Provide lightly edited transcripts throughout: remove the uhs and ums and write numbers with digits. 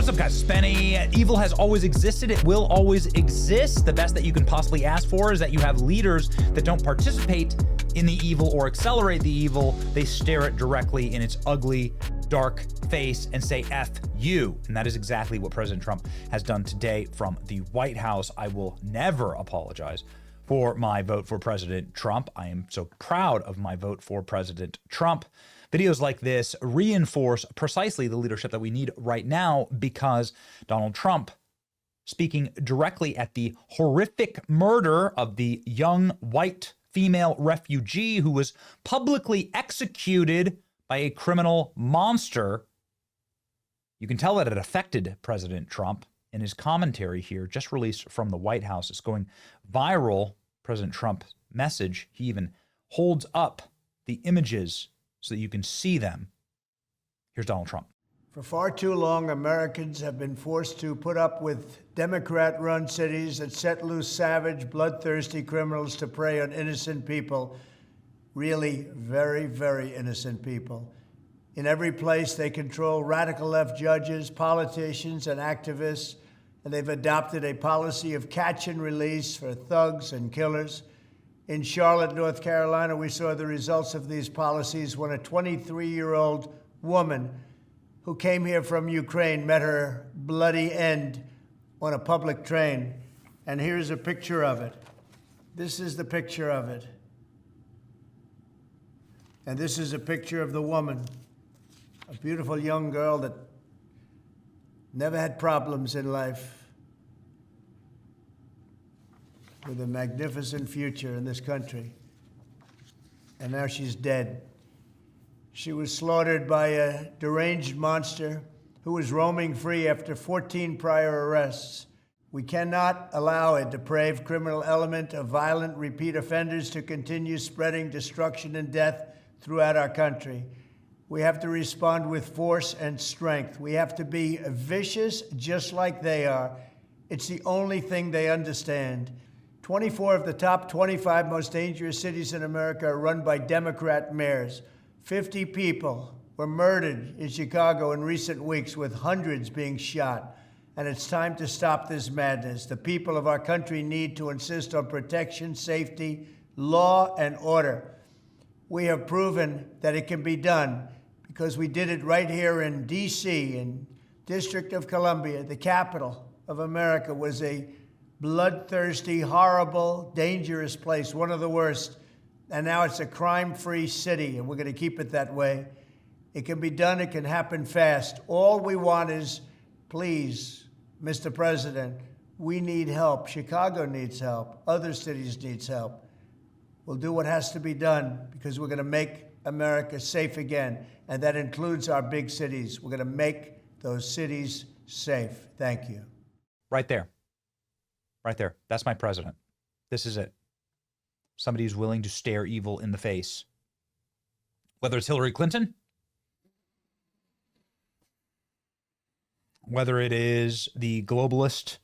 What's up, guys? Spenny. Evil has always existed. It will always exist. The best that you can possibly ask for is that you have leaders that don't participate in the evil or accelerate the evil. They stare it directly in its ugly, dark face and say, F you. And that is exactly what President Trump has done today from the White House. I will never apologize for my vote for President Trump. I am so proud of my vote for President Trump. Videos like this reinforce precisely the leadership that we need right now, because Donald Trump, speaking directly at the horrific murder of the young white female refugee who was publicly executed by a criminal monster, you can tell that it affected President Trump. In his commentary here, just released from the White House, it's going viral. President Trump's message, he even holds up the images so that you can see them. Here's Donald Trump. For far too long, Americans have been forced to put up with Democrat-run cities that set loose savage, bloodthirsty criminals to prey on innocent people, really very, very innocent people. In every place, they control radical left judges, politicians, and activists, and they've adopted a policy of catch and release for thugs and killers. In Charlotte, North Carolina, we saw the results of these policies when a 23-year-old woman who came here from Ukraine met her bloody end on a public train. And here's a picture of it. This is the picture of it. And this is a picture of the woman, a beautiful young girl that never had problems in life, with a magnificent future in this country. And now she's dead. She was slaughtered by a deranged monster who was roaming free after 14 prior arrests. We cannot allow a depraved criminal element of violent repeat offenders to continue spreading destruction and death throughout our country. We have to respond with force and strength. We have to be vicious just like they are. It's the only thing they understand. 24 of the top 25 most dangerous cities in America are run by Democrat mayors. 50 people were murdered in Chicago in recent weeks, with hundreds being shot. And it's time to stop this madness. The people of our country need to insist on protection, safety, law, and order. We have proven that it can be done because we did it right here in D.C., in District of Columbia. The capital of America was a bloodthirsty, horrible, dangerous place, one of the worst. And now it's a crime-free city, and we're going to keep it that way. It can be done. It can happen fast. All we want is, please, Mr. President, we need help. Chicago needs help. Other cities need help. We'll do what has to be done because we're going to make America safe again, and that includes our big cities. We're going to make those cities safe. Thank you. Right there. Right there. That's my president. This is it. Somebody who's willing to stare evil in the face. Whether it's Hillary Clinton, whether it is the globalist,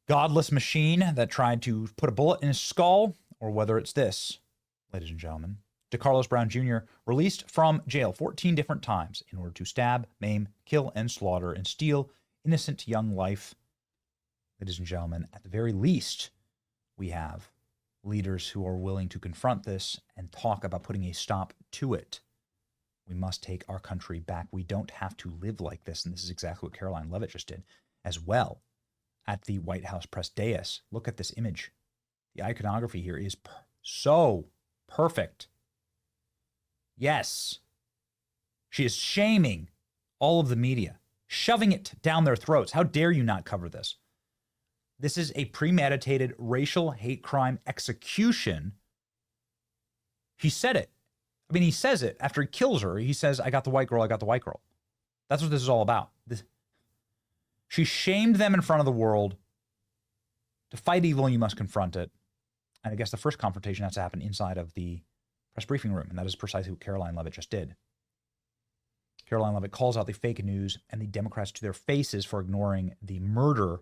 godless machine that tried to put a bullet in his skull, or whether it's this, ladies and gentlemen, DeCarlos Brown Jr., released from jail 14 different times in order to stab, maim, kill, and slaughter, and steal innocent young life. Ladies and gentlemen, at the very least, we have leaders who are willing to confront this and talk about putting a stop to it. We must take our country back. We don't have to live like this. And this is exactly what Karoline Leavitt just did as well at the White House press dais. Look at this image. The iconography here is so perfect. Yes. She is shaming all of the media, shoving it down their throats. How dare you not cover this? This is a premeditated racial hate crime execution. He said it. I mean, he says it after he kills her. He says, I got the white girl, I got the white girl. That's what this is all about. She shamed them in front of the world. To fight evil, you must confront it. And I guess the first confrontation has to happen inside of the press briefing room, and that is precisely what Karoline Leavitt just did. Karoline Leavitt calls out the fake news and the Democrats to their faces for ignoring the murder.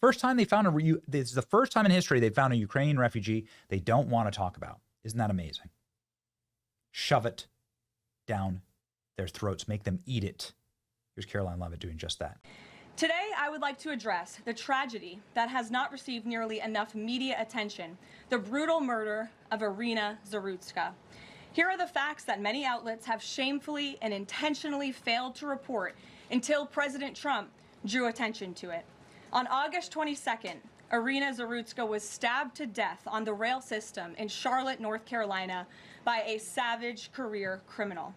First time they found this is the first time in history they found a Ukrainian refugee they don't want to talk about. Isn't that amazing? Shove it down their throats. Make them eat it. Here's Karoline Leavitt doing just that. Today, I would like to address the tragedy that has not received nearly enough media attention, the brutal murder of Irina Zarutska. Here are the facts that many outlets have shamefully and intentionally failed to report until President Trump drew attention to it. On August 22nd, Irina Zarutska was stabbed to death on the rail system in Charlotte, North Carolina, by a savage career criminal.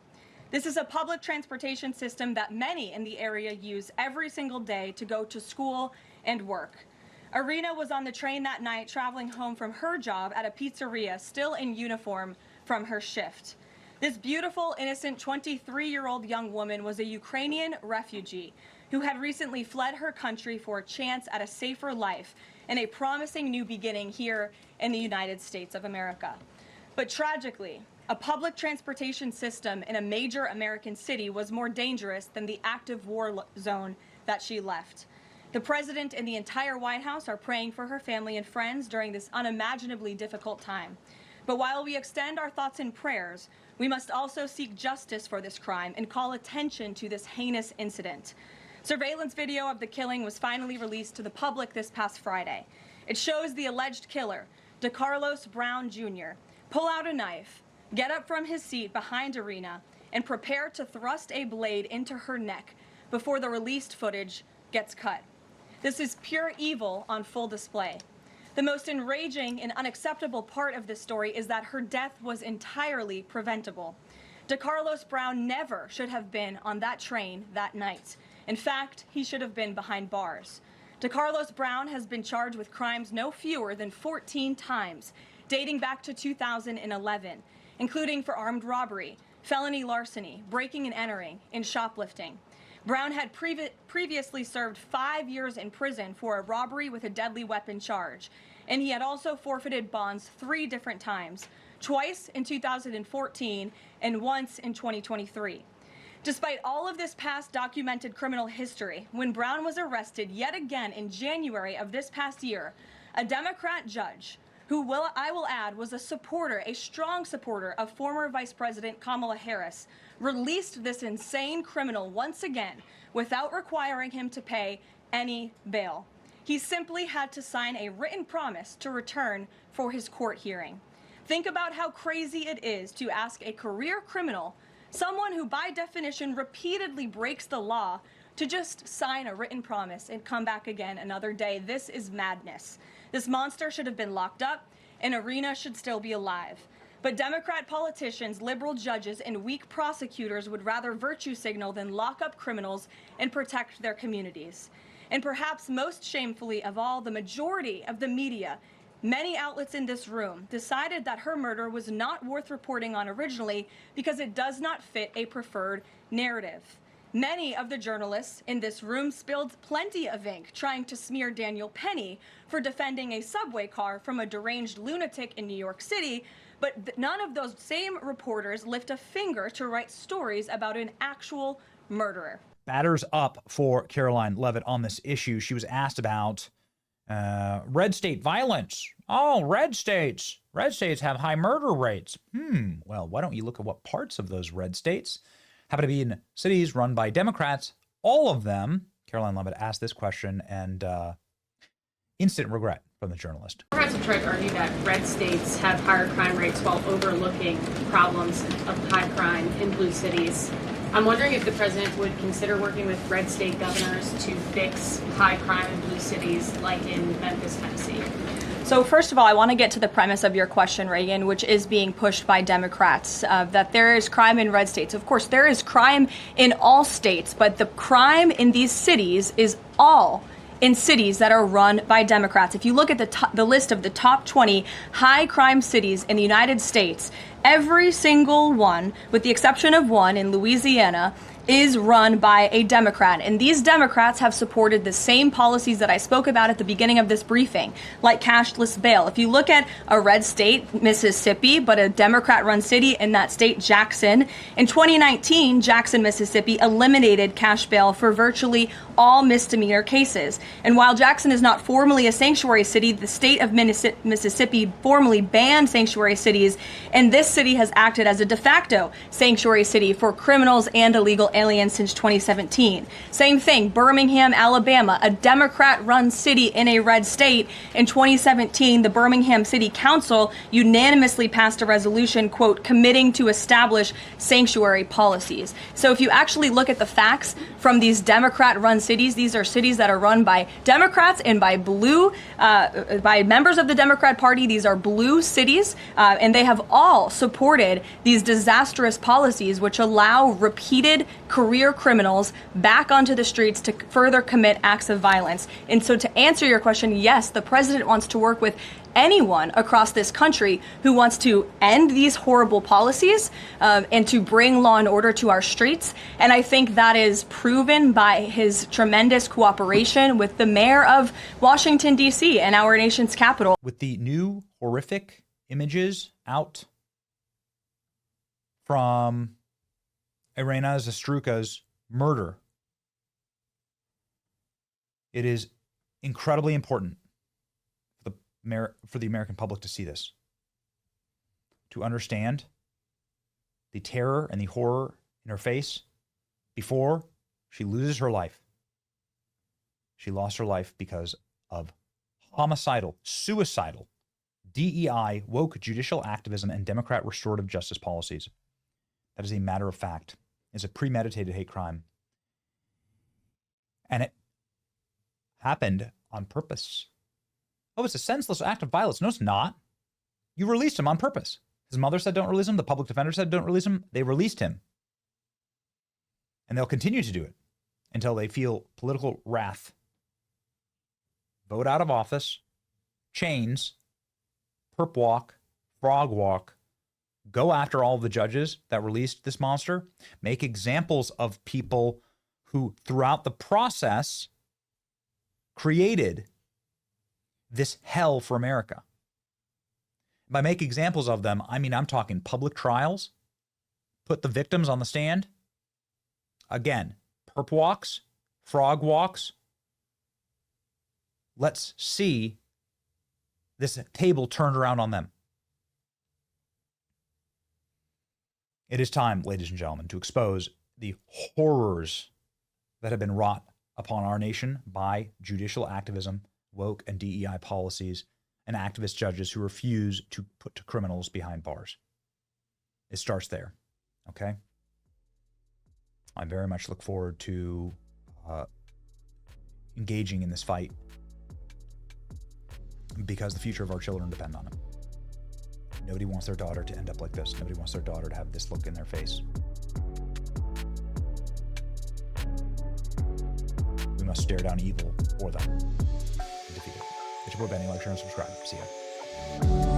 This is a public transportation system that many in the area use every single day to go to school and work. Irina was on the train that night traveling home from her job at a pizzeria, still in uniform from her shift. This beautiful, innocent 23-year-old young woman was a Ukrainian refugee who had recently fled her country for a chance at a safer life and a promising new beginning here in the United States of America. But tragically, a public transportation system in a major American city was more dangerous than the active war zone that she left. The president and the entire White House are praying for her family and friends during this unimaginably difficult time. But while we extend our thoughts and prayers, we must also seek justice for this crime and call attention to this heinous incident. Surveillance video of the killing was finally released to the public this past Friday. It shows the alleged killer, DeCarlos Brown Jr., pull out a knife, get up from his seat behind Irina, and prepare to thrust a blade into her neck before the released footage gets cut. This is pure evil on full display. The most enraging and unacceptable part of this story is that her death was entirely preventable. DeCarlos Brown never should have been on that train that night. In fact, he should have been behind bars. DeCarlos Brown has been charged with crimes no fewer than 14 times, dating back to 2011, including for armed robbery, felony larceny, breaking and entering, and shoplifting. Brown had previously served 5 years in prison for a robbery with a deadly weapon charge, and he had also forfeited bonds 3 different times, twice in 2014 and once in 2023. Despite all of this past documented criminal history, when Brown was arrested yet again in January of this past year, a Democrat judge, who I will add was a strong supporter of former Vice President Kamala Harris, released this insane criminal once again without requiring him to pay any bail. He simply had to sign a written promise to return for his court hearing. Think about how crazy it is to ask a career criminal, someone who by definition repeatedly breaks the law, to just sign a written promise and come back again another day. This is madness. This monster should have been locked up, and Irina should still be alive. But Democrat politicians, liberal judges, and weak prosecutors would rather virtue signal than lock up criminals and protect their communities. And perhaps most shamefully of all, the majority of the media, many outlets in this room, decided that her murder was not worth reporting on originally because it does not fit a preferred narrative. Many of the journalists in this room spilled plenty of ink trying to smear Daniel Penny for defending a subway car from a deranged lunatic in New York City, but none of those same reporters lift a finger to write stories about an actual murderer. Batters up for Karoline Leavitt on this issue. She was asked about red state violence. Oh, red states. Red states have high murder rates. Well, why don't you look at what parts of those red states happen to be in cities run by Democrats? All of them. Karoline Leavitt asked this question, and instant regret from the journalist. Democrats have tried to argue that red states have higher crime rates while overlooking problems of high crime in blue cities. I'm wondering if the president would consider working with red state governors to fix high crime in blue cities like in Memphis, Tennessee. So first of all, I want to get to the premise of your question, Reagan, which is being pushed by Democrats, that there is crime in red states. Of course, there is crime in all states, but the crime in these cities is all in cities that are run by Democrats. If you look at the list of the top 20 high crime cities in the United States, every single one, with the exception of one in Louisiana, is run by a Democrat. And these Democrats have supported the same policies that I spoke about at the beginning of this briefing, like cashless bail. If you look at a red state, Mississippi, but a Democrat-run city in that state, Jackson, in 2019, Jackson, Mississippi eliminated cash bail for virtually all misdemeanor cases. And while Jackson is not formally a sanctuary city, the state of Mississippi formally banned sanctuary cities, and this city has acted as a de facto sanctuary city for criminals and illegal aliens since 2017. Same thing, Birmingham, Alabama, a Democrat-run city in a red state. In 2017, the Birmingham City Council unanimously passed a resolution, quote, committing to establish sanctuary policies. So if you actually look at the facts from these Democrat-run cities, these are cities that are run by Democrats and by by members of the Democrat Party. These are blue cities, and they have all supported these disastrous policies which allow repeated career criminals back onto the streets to further commit acts of violence. And so to answer your question, yes, the president wants to work with anyone across this country who wants to end these horrible policies and to bring law and order to our streets. And I think that is proven by his tremendous cooperation with the mayor of Washington, D.C. and our nation's capital. With the new horrific images out from Irina Zastruka's murder, it is incredibly important for the American public to see this, to understand the terror and the horror in her face before she loses her life. She lost her life because of homicidal, suicidal, DEI, woke judicial activism, and Democrat restorative justice policies. That is a matter of fact. It's a premeditated hate crime. And it happened on purpose. Oh, it's a senseless act of violence. No, it's not. You released him on purpose. His mother said don't release him. The public defender said don't release him. They released him. And they'll continue to do it until they feel political wrath. Vote out of office, chains, perp walk, frog walk, go after all the judges that released this monster, make examples of people who throughout the process created this hell for America. By make examples of them, I mean I'm talking public trials, put the victims on the stand. Again, perp walks, frog walks. Let's see this table turned around on them. It is time, ladies and gentlemen, to expose the horrors that have been wrought upon our nation by judicial activism, woke and DEI policies, and activist judges who refuse to put criminals behind bars. It starts there, okay? I very much look forward to engaging in this fight because the future of our children depend on it. Nobody wants their daughter to end up like this. Nobody wants their daughter to have this look in their face. We must stare down evil for them and defeat it. Hit your boy Benny, like, share, and subscribe. See ya.